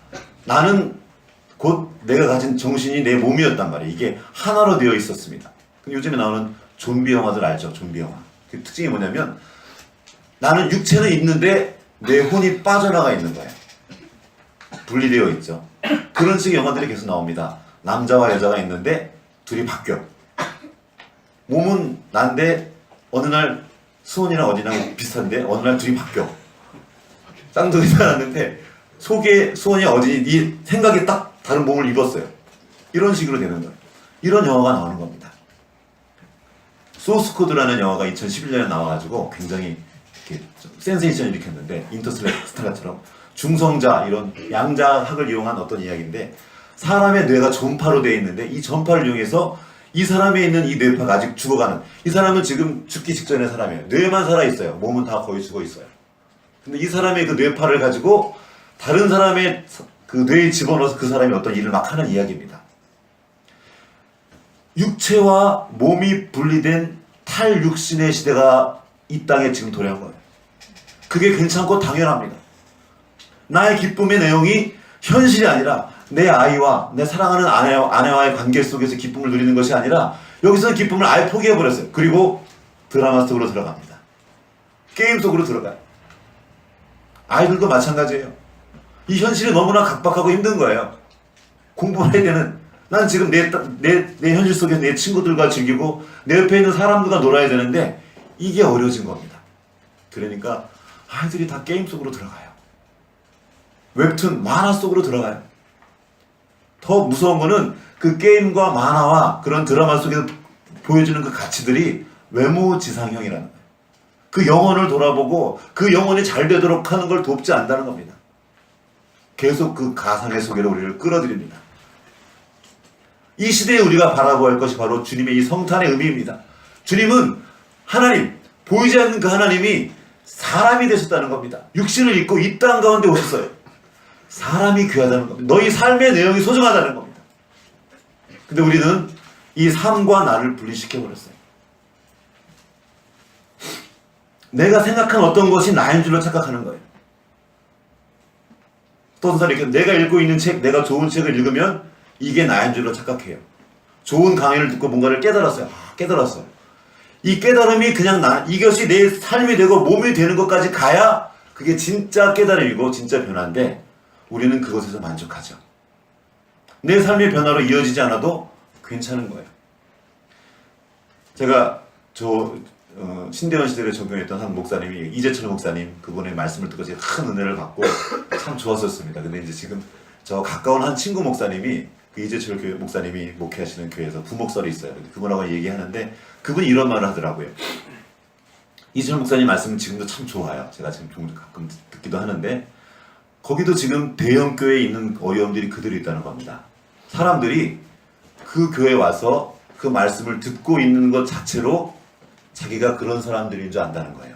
나는 곧 내가 가진 정신이 내 몸이었단 말이에요. 이게 하나로 되어 있었습니다. 요즘에 나오는 좀비 영화들 알죠? 좀비 영화. 그 특징이 뭐냐면 나는 육체는 있는데 내 혼이 빠져나가 있는 거예요. 분리되어 있죠. 그런 식의 영화들이 계속 나옵니다. 남자와 여자가 있는데 둘이 바뀌어. 몸은 난데 어느 날 수원이랑 어디랑 비슷한데 어느 날 둘이 바뀌어. 쌍둥이 살았는데 속에 수원이 어디 네 생각이 딱 다른 몸을 입었어요. 이런 식으로 되는 거예요. 이런 영화가 나오는 겁니다. 소스코드라는 영화가 2011년에 나와가지고 굉장히 이렇게 좀 센세이션을 일으켰는데 인터스텔라처럼 중성자 이런 양자학을 이용한 어떤 이야기인데 사람의 뇌가 전파로 되어 있는데 이 전파를 이용해서 이 사람에 있는 이 뇌파가 아직 죽어가는 이 사람은 지금 죽기 직전의 사람이에요. 뇌만 살아있어요. 몸은 다 거의 죽어 있어요. 근데 이 사람의 그 뇌파를 가지고 다른 사람의 그 뇌에 집어넣어서 그 사람이 어떤 일을 막 하는 이야기입니다. 육체와 몸이 분리된 탈육신의 시대가 이 땅에 지금 도래한 거예요. 그게 괜찮고 당연합니다. 나의 기쁨의 내용이 현실이 아니라 내 아이와 내 사랑하는 아내와의 관계 속에서 기쁨을 누리는 것이 아니라 여기서 기쁨을 아예 포기해버렸어요. 그리고 드라마 속으로 들어갑니다. 게임 속으로 들어가요. 아이들도 마찬가지예요. 이 현실이 너무나 각박하고 힘든 거예요. 공부를 해야 되는 난 지금 내 현실 속에 내 친구들과 즐기고 내 옆에 있는 사람들과 놀아야 되는데 이게 어려워진 겁니다. 그러니까 아이들이 다 게임 속으로 들어가요. 웹툰, 만화 속으로 들어가요. 더 무서운 거는 그 게임과 만화와 그런 드라마 속에서 보여주는 그 가치들이 외모지상형이라는 거예요. 그 영혼을 돌아보고 그 영혼이 잘 되도록 하는 걸 돕지 않는다는 겁니다. 계속 그 가상의 속에로 우리를 끌어들입니다. 이 시대에 우리가 바라보아야 할 것이 바로 주님의 이 성탄의 의미입니다. 주님은 하나님, 보이지 않는 그 하나님이 사람이 되셨다는 겁니다. 육신을 입고 이 땅 가운데 오셨어요. 사람이 귀하다는 겁니다. 너희 삶의 내용이 소중하다는 겁니다. 근데 우리는 이 삶과 나를 분리시켜버렸어요. 내가 생각한 어떤 것이 나인 줄로 착각하는 거예요. 어떤 사람이 내가 읽고 있는 책, 내가 좋은 책을 읽으면 이게 나인 줄로 착각해요. 좋은 강의를 듣고 뭔가를 깨달았어요. 깨달았어요. 이 깨달음이 그냥 이것이 내 삶이 되고 몸이 되는 것까지 가야 그게 진짜 깨달음이고 진짜 변화인데 우리는 그것에서 만족하죠. 내 삶의 변화로 이어지지 않아도 괜찮은 거예요. 제가 신대원 시대를 적용했던 한 목사님이 이재철 목사님 그분의 말씀을 듣고 제가 큰 은혜를 받고 참 좋았었습니다. 근데 이제 지금 저 가까운 한 친구 목사님이 그 이재철 목사님이 목회하시는 교회에서 부목설이 있어요. 그분하고 얘기하는데 그분이 이런 말을 하더라고요. 이재철 목사님 말씀은 지금도 참 좋아요. 제가 지금 좀 가끔 듣기도 하는데 거기도 지금 대형 교회에 있는 어려움들이 그대로 있다는 겁니다. 사람들이 그 교회에 와서 그 말씀을 듣고 있는 것 자체로 자기가 그런 사람들인 줄 안다는 거예요.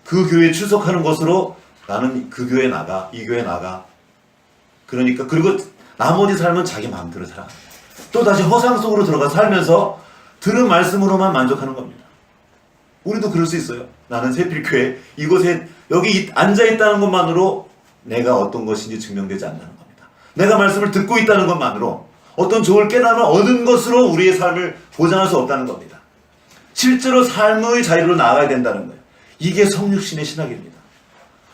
그 교회에 출석하는 것으로 나는 그 교회에 나가, 이 교회에 나가. 그러니까 그리고 나머지 삶은 자기 마음대로 살아. 또 다시 허상 속으로 들어가 살면서 들은 말씀으로만 만족하는 겁니다. 우리도 그럴 수 있어요. 나는 새필교회 이곳에 여기 앉아있다는 것만으로 내가 어떤 것인지 증명되지 않는다는 겁니다. 내가 말씀을 듣고 있다는 것만으로 어떤 좋은 깨달음을 얻은 것으로 우리의 삶을 보장할 수 없다는 겁니다. 실제로 삶의 자리로 나아가야 된다는 거예요. 이게 성육신의 신학입니다.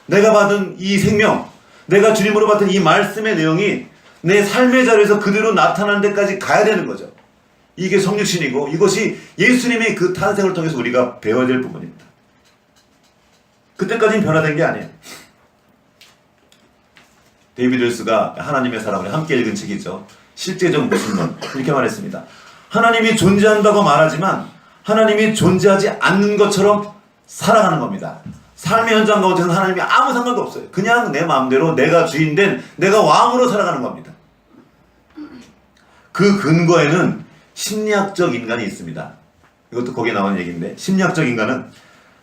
내가 받은 이 생명, 내가 주님으로 받은 이 말씀의 내용이 내 삶의 자리에서 그대로 나타나는 데까지 가야 되는 거죠. 이게 성육신이고 이것이 예수님의 그 탄생을 통해서 우리가 배워야 될 부분입니다. 그때까지는 변화된 게 아니에요. 데이비드 힐스가 하나님의 사랑을 함께 읽은 책이죠. 실제적 무신론 이렇게 말했습니다. 하나님이 존재한다고 말하지만 하나님이 존재하지 않는 것처럼 살아가는 겁니다. 삶의 현장 가운데서는 하나님이 아무 상관도 없어요. 그냥 내 마음대로 내가 주인된 내가 왕으로 살아가는 겁니다. 그 근거에는 심리학적 인간이 있습니다. 이것도 거기에 나오는 얘기인데 심리학적 인간은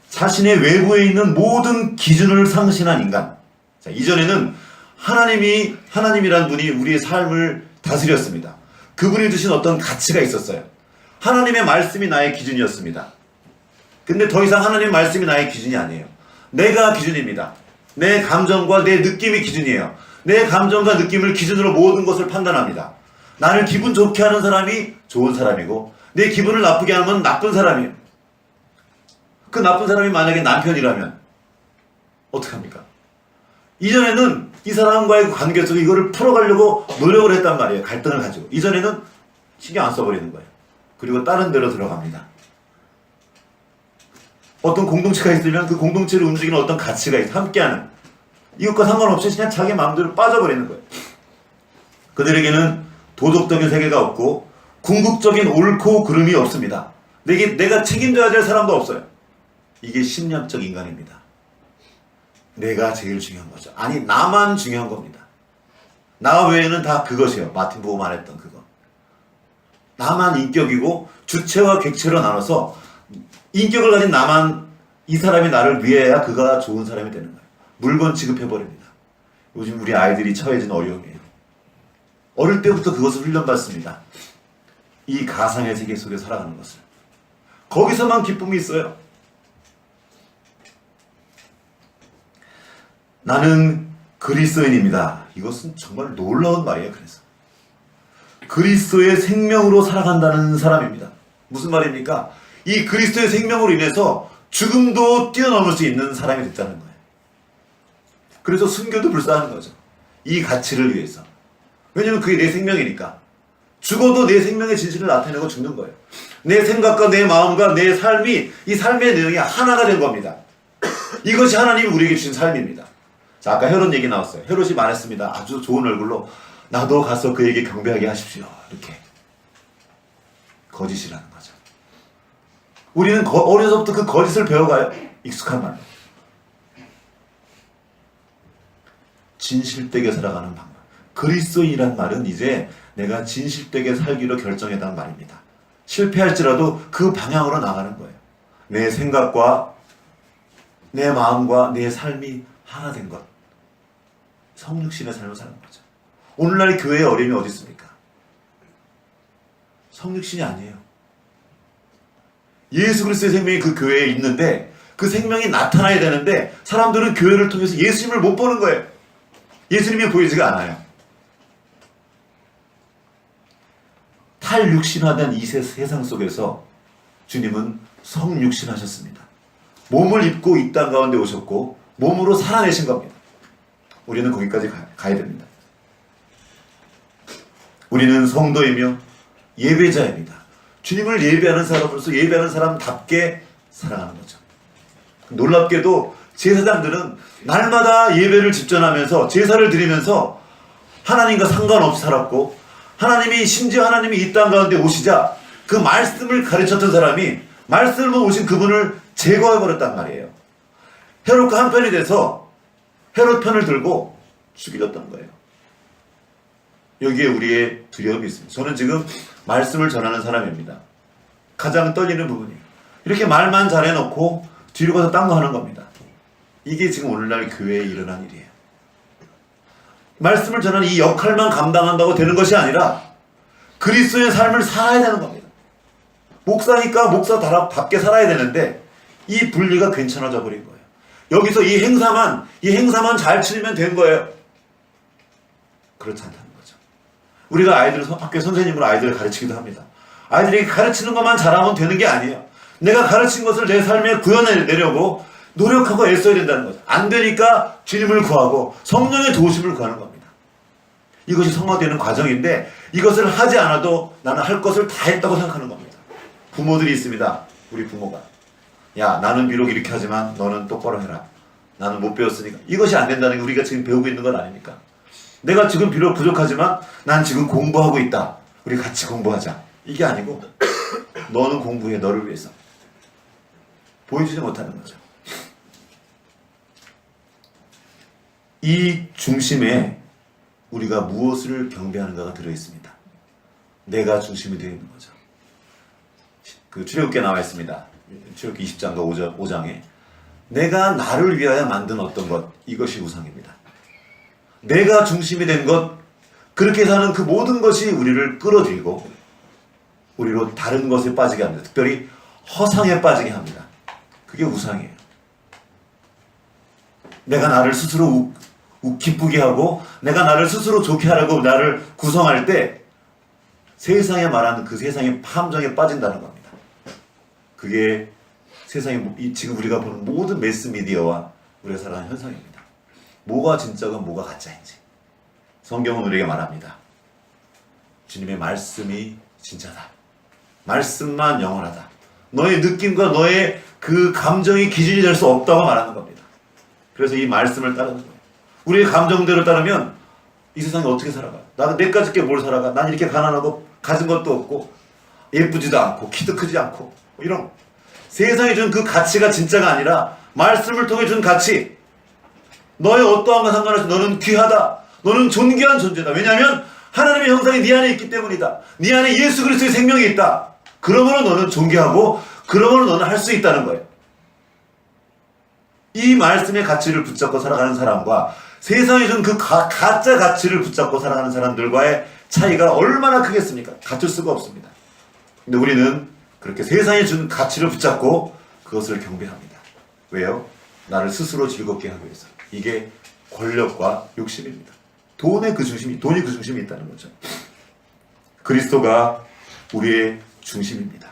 자신의 외부에 있는 모든 기준을 상실한 인간. 자, 이전에는 하나님이란 분이 우리의 삶을 다스렸습니다. 그분이 주신 어떤 가치가 있었어요. 하나님의 말씀이 나의 기준이었습니다. 근데 더 이상 하나님의 말씀이 나의 기준이 아니에요. 내가 기준입니다. 내 감정과 내 느낌이 기준이에요. 내 감정과 느낌을 기준으로 모든 것을 판단합니다. 나를 기분 좋게 하는 사람이 좋은 사람이고 내 기분을 나쁘게 하는 건 나쁜 사람이에요. 그 나쁜 사람이 만약에 남편이라면 어떡합니까? 이전에는 이 사람과의 관계 속에 이거를 풀어가려고 노력을 했단 말이에요. 갈등을 가지고. 이전에는 신경 안 써버리는 거예요. 그리고 다른 데로 들어갑니다. 어떤 공동체가 있으면 그 공동체를 움직이는 어떤 가치가 있어. 함께하는. 이것과 상관없이 그냥 자기 마음대로 빠져버리는 거예요. 그들에게는 도덕적인 세계가 없고 궁극적인 옳고 그름이 없습니다. 내가 책임져야 될 사람도 없어요. 이게 심리학적 인간입니다. 내가 제일 중요한 거죠. 아니 나만 중요한 겁니다. 나 외에는 다 그것이에요. 마틴 보고 말했던 그거. 나만 인격이고 주체와 객체로 나눠서 인격을 가진 나만, 이 사람이 나를 위해야 그가 좋은 사람이 되는 거예요. 물건 취급해버립니다. 요즘 우리 아이들이 처해진 어려움이에요. 어릴 때부터 그것을 훈련받습니다. 이 가상의 세계 속에 살아가는 것을. 거기서만 기쁨이 있어요. 나는 그리스도인입니다. 이것은 정말 놀라운 말이에요. 그래서 그리스도의 생명으로 살아간다는 사람입니다. 무슨 말입니까? 이 그리스도의 생명으로 인해서 죽음도 뛰어넘을 수 있는 사람이 됐다는 거예요. 그래서 순교도 불사하는 거죠. 이 가치를 위해서. 왜냐면 그게 내 생명이니까. 죽어도 내 생명의 진실을 나타내고 죽는 거예요. 내 생각과 내 마음과 내 삶이, 이 삶의 내용이 하나가 된 겁니다. 이것이 하나님이 우리에게 주신 삶입니다. 자, 아까 헤롯 얘기 나왔어요. 헤롯이 말했습니다. 아주 좋은 얼굴로 나도 가서 그에게 경배하게 하십시오. 이렇게. 거짓이라는 거죠. 우리는 어려서부터 그 거짓을 배워가요. 익숙한 말로. 진실되게 살아가는 방법. 그리스도인이란 말은 이제 내가 진실되게 살기로 결정했다는 말입니다. 실패할지라도 그 방향으로 나가는 거예요. 내 생각과 내 마음과 내 삶이 하나 된 것. 성육신의 삶을 사는 거죠. 오늘날 교회에 어려움이 어디 있습니까? 성육신이 아니에요. 예수 그리스도의 생명이 그 교회에 있는데 그 생명이 나타나야 되는데 사람들은 교회를 통해서 예수님을 못 보는 거예요. 예수님이 보이지가 않아요. 탈육신화된 이 세상 속에서 주님은 성육신하셨습니다. 몸을 입고 이 땅 가운데 오셨고 몸으로 살아내신 겁니다. 우리는 거기까지 가야 됩니다. 우리는 성도이며 예배자입니다. 주님을 예배하는 사람으로서 예배하는 사람답게 살아가는 거죠. 놀랍게도 제사장들은 날마다 예배를 집전하면서 제사를 드리면서 하나님과 상관없이 살았고 하나님이 심지어 하나님이 이 땅 가운데 오시자 그 말씀을 가르쳤던 사람이 말씀을 오신 그분을 제거해버렸단 말이에요. 헤롯과 한편이 돼서 헤롯 편을 들고 죽이렸던 거예요. 여기에 우리의 두려움이 있습니다. 저는 지금 말씀을 전하는 사람입니다. 가장 떨리는 부분이에요. 이렇게 말만 잘해놓고 뒤로 가서 딴 거 하는 겁니다. 이게 지금 오늘날 교회에 일어난 일이에요. 말씀을 전하는 이 역할만 감당한다고 되는 것이 아니라 그리스도의 삶을 살아야 되는 겁니다. 목사니까 목사답게 살아야 되는데 이 분리가 괜찮아져 버린 거예요. 여기서 이 행사만 잘 치르면 된 거예요. 그렇지 않다는 거죠. 우리가 학교 선생님으로 아이들을 가르치기도 합니다. 아이들이 가르치는 것만 잘하면 되는 게 아니에요. 내가 가르친 것을 내 삶에 구현해내려고 노력하고 애써야 된다는 거죠. 안 되니까 주님을 구하고 성령의 도우심을 구하는 겁니다. 이것이 성화되는 과정인데 이것을 하지 않아도 나는 할 것을 다 했다고 생각하는 겁니다. 부모들이 있습니다. 우리 부모가. 야, 나는 비록 이렇게 하지만 너는 똑바로 해라. 나는 못 배웠으니까. 이것이 안 된다는 게 우리가 지금 배우고 있는 건 아닙니까? 내가 지금 비록 부족하지만 난 지금 공부하고 있다. 우리 같이 공부하자. 이게 아니고 너는 공부해. 너를 위해서. 보여주지 못하는 거죠. 이 중심에 우리가 무엇을 경배하는가가 들어있습니다. 내가 중심이 되어 있는 거죠. 그 출애굽기에 나와 있습니다. 출애굽기 20장과 5장에 내가 나를 위하여 만든 어떤 것, 이것이 우상입니다. 내가 중심이 된 것, 그렇게 사는 그 모든 것이 우리를 끌어들이고 우리로 다른 것에 빠지게 합니다. 특별히 허상에 빠지게 합니다. 그게 우상이에요. 내가 나를 스스로 기쁘게 하고 내가 나를 스스로 좋게 하려고 나를 구성할 때 세상에 말하는 그 세상의 함정에 빠진다는 겁니다. 그게 세상에 지금 우리가 보는 모든 매스미디어와 우리가 살아가는 현상입니다. 뭐가 진짜고 뭐가 가짜인지 성경은 우리에게 말합니다. 주님의 말씀이 진짜다. 말씀만 영원하다. 너의 느낌과 너의 그 감정이 기준이 될 수 없다고 말하는 겁니다. 그래서 이 말씀을 따르는 거예요. 우리의 감정대로 따르면 이 세상에 어떻게 살아가? 나는 내까지 게 뭘 살아가? 난 이렇게 가난하고 가진 것도 없고 예쁘지도 않고 키도 크지 않고 이런 세상이 준 그 가치가 진짜가 아니라 말씀을 통해 준 가치. 너의 어떠함과 상관없이 너는 귀하다. 너는 존귀한 존재다. 왜냐하면 하나님의 형상이 네 안에 있기 때문이다. 네 안에 예수 그리스도의 생명이 있다. 그러므로 너는 존귀하고 그러므로 너는 할 수 있다는 거예요. 이 말씀의 가치를 붙잡고 살아가는 사람과 세상에 준 그 가짜 가치를 붙잡고 살아가는 사람들과의 차이가 얼마나 크겠습니까? 같을 수가 없습니다. 근데 우리는 그렇게 세상에 준 가치를 붙잡고 그것을 경배합니다. 왜요? 나를 스스로 즐겁게 하기 위해서. 이게 권력과 욕심입니다. 돈이 그 중심이 있다는 거죠. 그리스도가 우리의 중심입니다.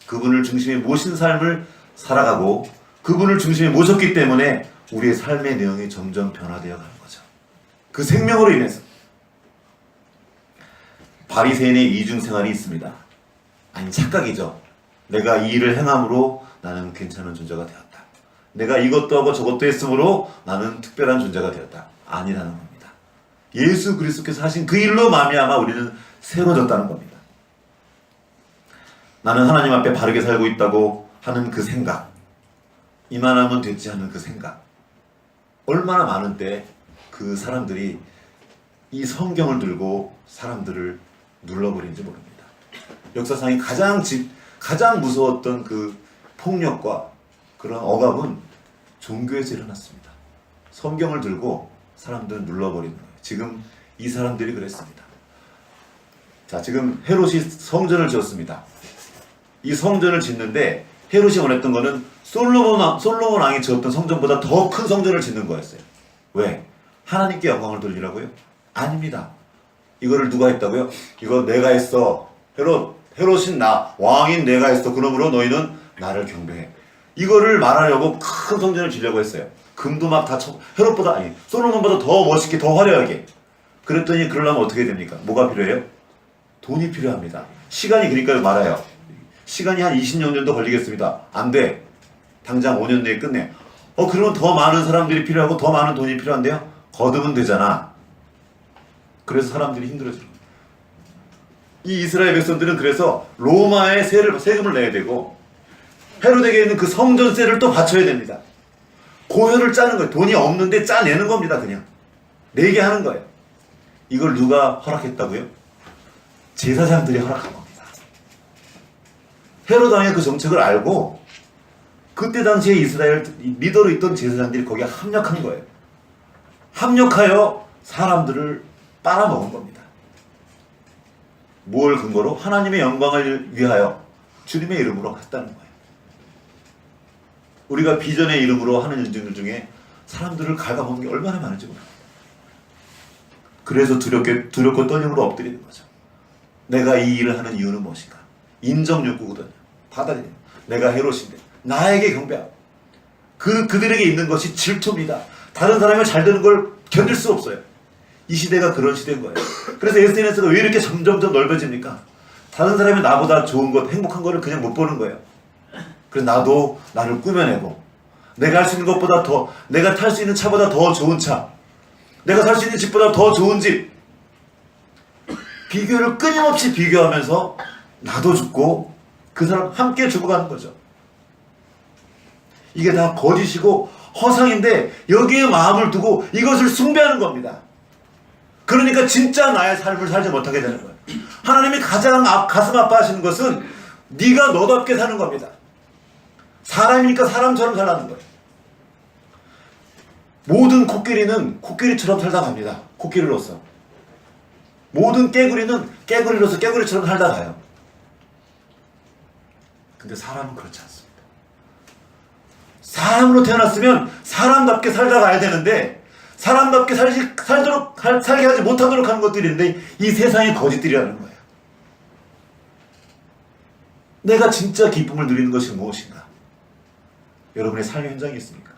그분을 중심에 모신 삶을 살아가고 그분을 중심에 모셨기 때문에 우리의 삶의 내용이 점점 변화되어 가는 거죠. 그 생명으로 인해서. 바리새인의 이중생활이 있습니다. 아니 착각이죠. 내가 이 일을 행함으로 나는 괜찮은 존재가 되었다. 내가 이것도 하고 저것도 했으므로 나는 특별한 존재가 되었다. 아니라는 겁니다. 예수 그리스도께서 하신 그 일로 말미암아 우리는 새로워졌다는 겁니다. 나는 하나님 앞에 바르게 살고 있다고 하는 그 생각, 이만하면 됐지 하는 그 생각, 얼마나 많은 때 그 사람들이 이 성경을 들고 사람들을 눌러버린지 모릅니다. 역사상에 가장 무서웠던 그 폭력과 그런 억압은 종교에서 일어났습니다. 성경을 들고 사람들을 눌러버리는 거예요. 지금 이 사람들이 그랬습니다. 자, 지금 헤롯이 성전을 지었습니다. 이 성전을 짓는데 헤롯이 원했던 거는 솔로몬 왕이 지었던 성전보다 더 큰 성전을 짓는 거였어요. 왜? 하나님께 영광을 돌리라고요? 아닙니다. 이거를 누가 했다고요? 이거 내가 했어. 헤롯인 나, 왕인 내가 했어. 그러므로 너희는 나를 경배해. 이거를 말하려고 큰 성전을 지려고 했어요. 금도 막 다 헤롯보다 아니 솔로몬보다 더 멋있게 더 화려하게. 그랬더니 그러려면 어떻게 됩니까? 뭐가 필요해요? 돈이 필요합니다. 시간이 그러니까 말아요. 시간이 한 20년 정도 걸리겠습니다. 안 돼. 당장 5년 내에 끝내. 그러면 더 많은 사람들이 필요하고 더 많은 돈이 필요한데요? 거두면 되잖아. 그래서 사람들이 힘들어지는 거예요. 이 이스라엘 백성들은 그래서 로마에 세금을 내야 되고 헤롯에게 있는 그 성전세를 또 바쳐야 됩니다. 고혈을 짜는 거예요. 돈이 없는데 짜내는 겁니다. 그냥 내게 하는 거예요. 이걸 누가 허락했다고요? 제사장들이 허락한 겁니다. 헤롯 왕의 그 정책을 알고 그때 당시에 이스라엘 리더로 있던 제사장들이 거기에 합력한 거예요. 합력하여 사람들을 빨아먹은 겁니다. 뭘 근거로? 하나님의 영광을 위하여 주님의 이름으로 했다는 거예요. 우리가 비전의 이름으로 하는 일들 중에 사람들을 갉아먹는 게 얼마나 많은지 몰라요. 그래서 두렵고 떨림으로 엎드리는 거죠. 내가 이 일을 하는 이유는 무엇인가? 인정 욕구거든요. 받아들이는. 내가 헤롯인데 나에게 경배하고 그들에게 있는 것이 질투입니다. 다른 사람이 잘 되는 걸 견딜 수 없어요. 이 시대가 그런 시대인 거예요. 그래서 SNS가 왜 이렇게 점점점 넓어집니까? 다른 사람이 나보다 좋은 것, 행복한 거를 그냥 못 보는 거예요. 그래서 나도 나를 꾸며내고 내가 할 수 있는 것보다 더, 내가 탈 수 있는 차보다 더 좋은 차, 내가 살 수 있는 집보다 더 좋은 집, 비교를 끊임없이 비교하면서 나도 죽고 그 사람 함께 죽어가는 거죠. 이게 다 거짓이고 허상인데 여기에 마음을 두고 이것을 숭배하는 겁니다. 그러니까 진짜 나의 삶을 살지 못하게 되는 거예요. 하나님이 가장 가슴 아파하시는 것은 네가 너답게 사는 겁니다. 사람이니까 사람처럼 살라는 거예요. 모든 코끼리는 코끼리처럼 살다 갑니다. 코끼리로서. 모든 깨구리는 깨구리로서 깨구리처럼 살다 가요. 근데 사람은 그렇지 않습니다. 사람으로 태어났으면 사람답게 살다 가야 되는데 사람답게 살게 하지 못하도록 하는 것들이 있는데 이 세상의 거짓들이라는 거예요. 내가 진짜 기쁨을 누리는 것이 무엇인가? 여러분의 삶의 현장이 있습니까?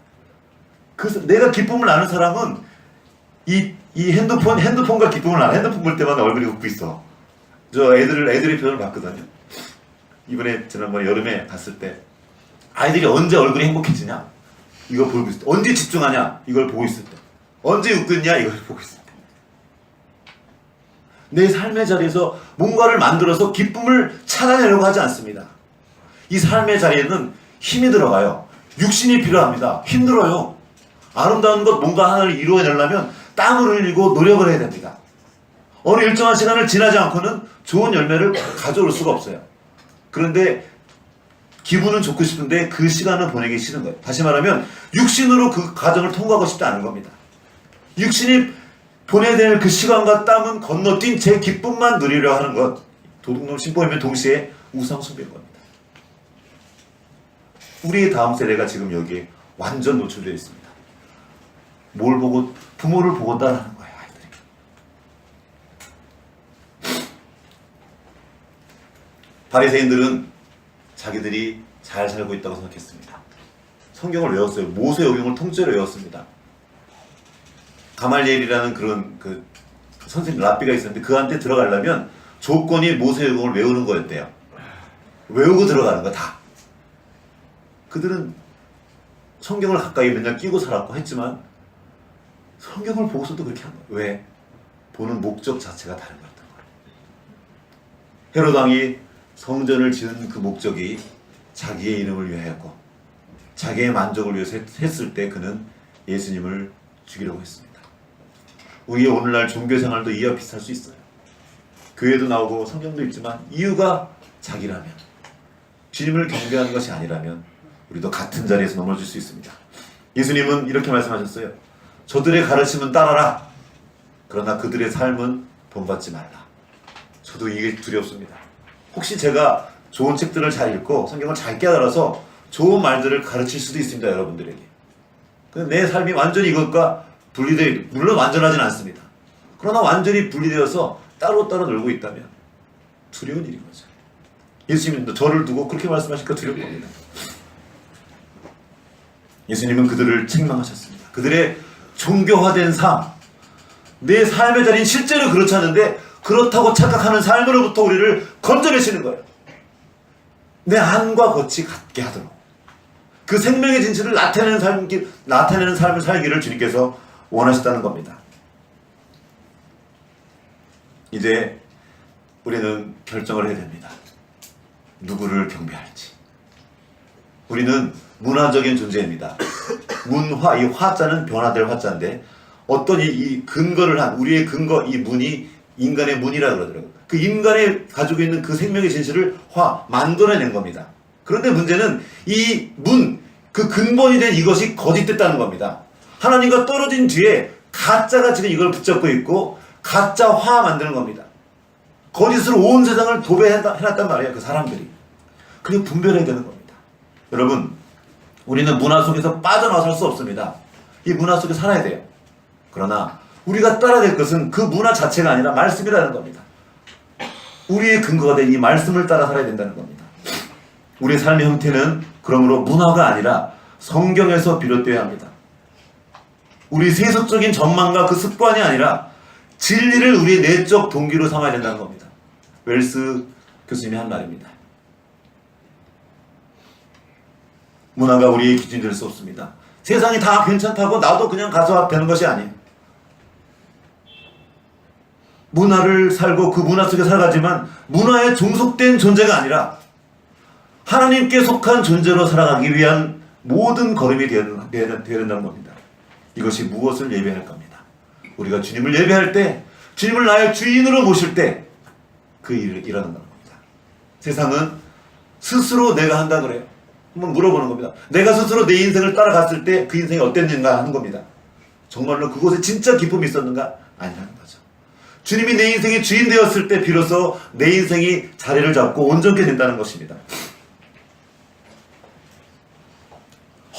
그래서 내가 기쁨을 나는 사람은 이 핸드폰과 기쁨을 나는 핸드폰 볼 때마다 얼굴이 웃고 있어. 저 애들의 표정을 봤거든요. 이번에 지난번에 여름에 갔을 때 아이들이 언제 얼굴이 행복해지냐? 이걸 보고 있을 때. 언제 집중하냐? 이걸 보고 있을 때. 언제 웃고 있냐? 이걸 보고 있을 때. 내 삶의 자리에서 뭔가를 만들어서 기쁨을 찾아내려고 하지 않습니다. 이 삶의 자리에는 힘이 들어가요. 육신이 필요합니다. 힘들어요. 아름다운 것 뭔가 하나를 이루어내려면 땀을 흘리고 노력을 해야 됩니다. 어느 일정한 시간을 지나지 않고는 좋은 열매를 가져올 수가 없어요. 그런데 기분은 좋고 싶은데 그 시간을 보내기 싫은 거예요. 다시 말하면 육신으로 그 과정을 통과하고 싶지 않은 겁니다. 육신이 보내야 될 그 시간과 땀은 건너뛴 제 기쁨만 누리려 하는 것. 도둑놈 신보이면 동시에 우상 숭배인 겁니다. 우리의 다음 세대가 지금 여기에 완전 노출되어 있습니다. 뭘 보고 부모를 보고 따라하는 거예요. 아이들이. 바리새인들은 자기들이 잘 살고 있다고 생각했습니다. 성경을 외웠어요. 모세오경을 통째로 외웠습니다. 가말리엘이라는 그런 선생님 랍비가 있었는데 그한테 들어가려면 조건이 모세오경을 외우는 거였대요. 외우고 들어가는 거 다. 그들은 성경을 가까이 맨날 끼고 살았고 했지만 성경을 보고서도 그렇게 한 거예요. 왜? 보는 목적 자체가 다른 거였던 거예요. 헤롯 왕이 성전을 지은 그 목적이 자기의 이름을 위하였고 자기의 만족을 위해서 했을 때 그는 예수님을 죽이려고 했습니다. 우리의 오늘날 종교생활도 이와 비슷할 수 있어요. 교회도 나오고 성경도 있지만 이유가 자기라면, 주님을 경배하는 것이 아니라면 우리도 같은 자리에서 넘어질 수 있습니다. 예수님은 이렇게 말씀하셨어요. 저들의 가르침은 따라라. 그러나 그들의 삶은 본받지 말라. 저도 이게 두렵습니다. 혹시 제가 좋은 책들을 잘 읽고 성경을 잘 깨달아서 좋은 말들을 가르칠 수도 있습니다. 여러분들에게. 내 삶이 완전히 이것과 분리되어, 물론 완전하진 않습니다. 그러나 완전히 분리되어서 따로따로 놀고 있다면 두려운 일인 거죠. 예수님도 저를 두고 그렇게 말씀하시니까 두려운 겁니다. 예수님은 그들을 책망하셨습니다. 그들의 종교화된 삶, 내 삶의 자리는 실제로 그렇지 않은데 그렇다고 착각하는 삶으로부터 우리를 건져내시는 거예요. 내 안과 겉이 같게 하도록 그 생명의 진실을 나타내는 삶을 살기를 주님께서 원하셨다는 겁니다. 이제 우리는 결정을 해야 됩니다. 누구를 경배할지. 우리는 문화적인 존재입니다. 문화, 이 화자는 변화될 화자인데 어떤 이 근거를 한 우리의 근거, 이 문이 인간의 문이라 그러더라고요. 그 인간이 가지고 있는 그 생명의 진실을 만들어낸 겁니다. 그런데 문제는 이 문, 그 근본이 된 이것이 거짓됐다는 겁니다. 하나님과 떨어진 뒤에 가짜가 지금 이걸 붙잡고 있고 가짜화 만드는 겁니다. 거짓으로 온 세상을 도배해놨단 말이에요. 그 사람들이. 그게 분별해야 되는 겁니다. 여러분, 우리는 문화 속에서 빠져나와 살 수 없습니다. 이 문화 속에 살아야 돼요. 그러나 우리가 따라야 될 것은 그 문화 자체가 아니라 말씀이라는 겁니다. 우리의 근거가 된 이 말씀을 따라 살아야 된다는 겁니다. 우리의 삶의 형태는 그러므로 문화가 아니라 성경에서 비롯되어야 합니다. 우리 세속적인 전망과 그 습관이 아니라 진리를 우리의 내적 동기로 삼아야 된다는 겁니다. 웰스 교수님이 한 말입니다. 문화가 우리의 기준이 될 수 없습니다. 세상이 다 괜찮다고 나도 그냥 가서 되는 것이 아니에요. 문화를 살고 그 문화 속에 살아가지만 문화에 종속된 존재가 아니라 하나님께 속한 존재로 살아가기 위한 모든 걸음이 되어야 된다는 겁니다. 이것이 무엇을 예배할 겁니다. 우리가 주님을 예배할 때, 주님을 나의 주인으로 모실 때 그 일을 일어난다는 겁니다. 세상은 스스로 내가 한다 그래요. 한번 물어보는 겁니다. 내가 스스로 내 인생을 따라갔을 때 그 인생이 어땠는가 하는 겁니다. 정말로 그곳에 진짜 기쁨이 있었는가? 아니라는 거죠. 주님이 내 인생의 주인 되었을 때 비로소 내 인생이 자리를 잡고 온전케 된다는 것입니다.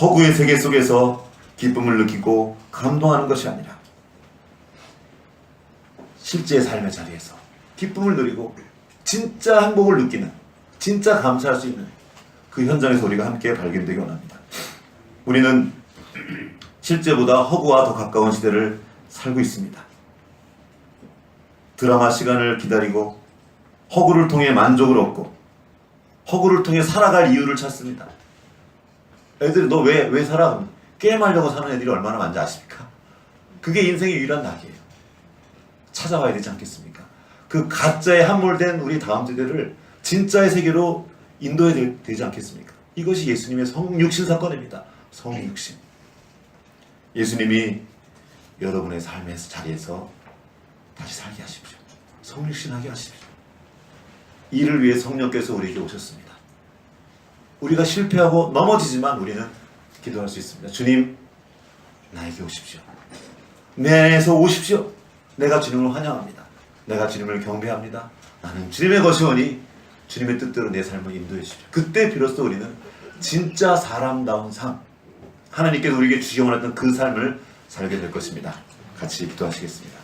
허구의 세계 속에서 기쁨을 느끼고 감동하는 것이 아니라 실제 삶의 자리에서 기쁨을 누리고 진짜 행복을 느끼는, 진짜 감사할 수 있는 그 현장에서 우리가 함께 발견되기 원합니다. 우리는 실제보다 허구와 더 가까운 시대를 살고 있습니다. 드라마 시간을 기다리고 허구를 통해 만족을 얻고 허구를 통해 살아갈 이유를 찾습니다. 애들이 너 왜 살아? 게임하려고 사는 애들이 얼마나 많은지 아십니까? 그게 인생의 유일한 낙이에요. 찾아와야 되지 않겠습니까? 그 가짜에 함몰된 우리 다음 세대를 진짜의 세계로 인도해야 되지 않겠습니까? 이것이 예수님의 성육신 사건입니다. 성육신. 예수님이 여러분의 삶의 자리에서 다시 살게 하십시오. 성육신하게 하십시오. 이를 위해 성령께서 우리에게 오셨습니다. 우리가 실패하고 넘어지지만 우리는 기도할 수 있습니다. 주님, 나에게 오십시오. 내 안에서 오십시오. 내가 주님을 환영합니다. 내가 주님을 경배합니다. 나는 주님의 것이오니 주님의 뜻대로 내 삶을 인도해 주십시오. 그때 비로소 우리는 진짜 사람다운 삶, 하나님께서 우리에게 주시원했던 그 삶을 살게 될 것입니다. 같이 기도하시겠습니다.